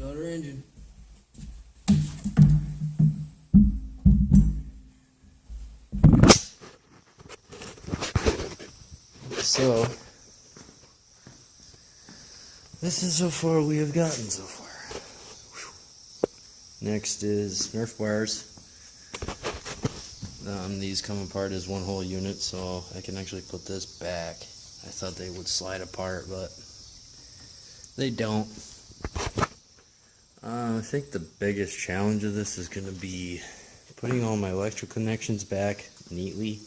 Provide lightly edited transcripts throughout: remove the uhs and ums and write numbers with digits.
Start our engine. So, this is how far we have gotten so far. Next is Nerf bars. These come apart as one whole unit, so I can actually put this back. I thought they would slide apart, but they don't. I think the biggest challenge of this is going to be putting all my electrical connections back neatly.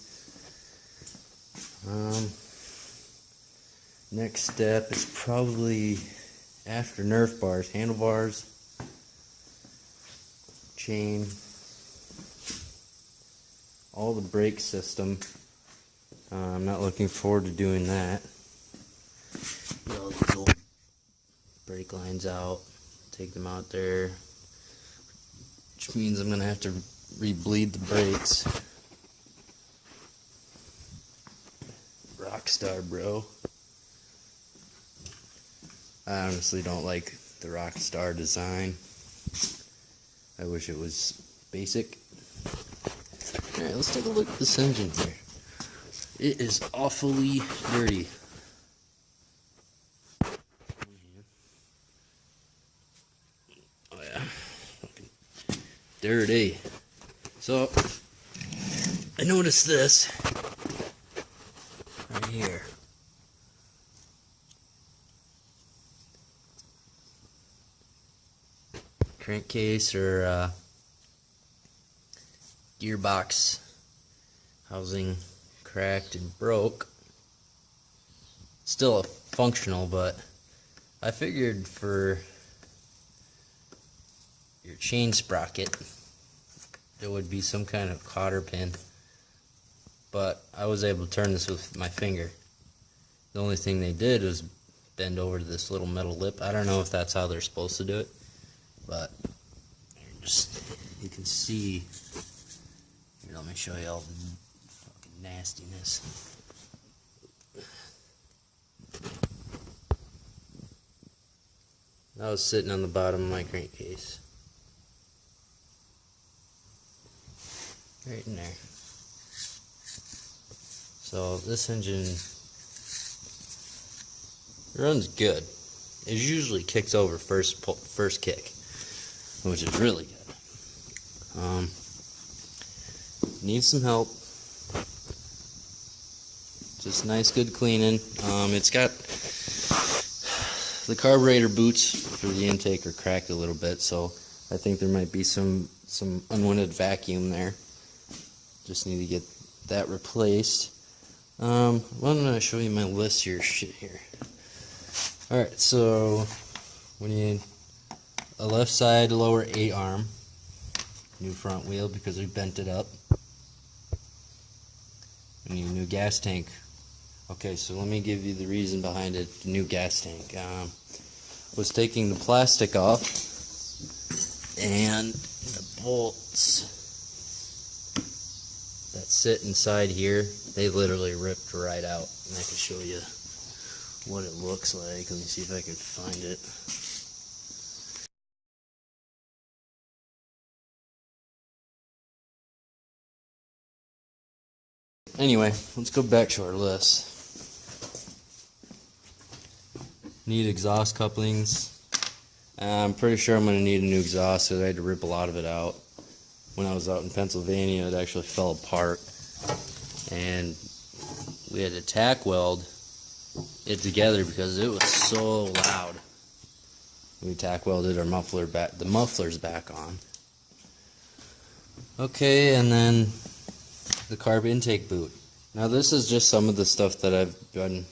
Next step is probably, after Nerf bars, handlebars, chain, all the brake system. I'm not looking forward to doing that. Get all these old brake lines out, take them out there, which means I'm going to have to re-bleed the brakes. Rockstar, bro. I honestly don't like the Rockstar design. I wish it was basic. Alright, let's take a look at this engine here. It is awfully dirty. Oh yeah, fucking dirty. So, I noticed this right here. Crankcase or gearbox housing cracked and broke. Still functional, but I figured for your chain sprocket there would be some kind of cotter pin, but I was able to turn this with my finger. The only thing they did was bend over to this little metal lip. I don't know if that's how they're supposed to do it, but you can see. Here, let me show you all the fucking nastiness. That was sitting on the bottom of my crankcase. Right in there. So this engine runs good. It usually kicks over first kick, which is really good. Needs some help. Just nice, good cleaning. It's got the carburetor boots for the intake are cracked a little bit, so I think there might be some unwanted vacuum there. Just need to get that replaced. Why don't I show you my list here? Shit here. All right, so we need a left side lower A arm, new front wheel because we bent it up. We need a new gas tank. Okay, so let me give you the reason behind it. The new gas tank was taking the plastic off, and the bolts that sit inside here, they literally ripped right out. And I can show you what it looks like. Let me see if I can find it. Anyway, let's go back to our list. Need exhaust couplings. I'm pretty sure I'm going to need a new exhaust because I had to rip a lot of it out. When I was out in Pennsylvania, it actually fell apart. And we had to tack weld it together because it was so loud. We tack welded our the mufflers back on. Okay, and then the carb intake boot. Now this is just some of the stuff that I've been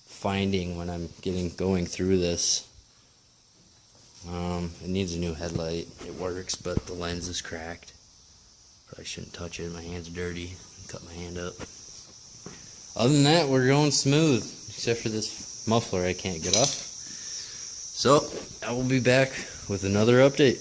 finding when I'm going through this. It needs a new headlight. It works, but the lens is cracked. Probably shouldn't touch it. My hand's dirty. Cut my hand up. Other than that, we're going smooth, except for this muffler I can't get off. So I will be back with another update.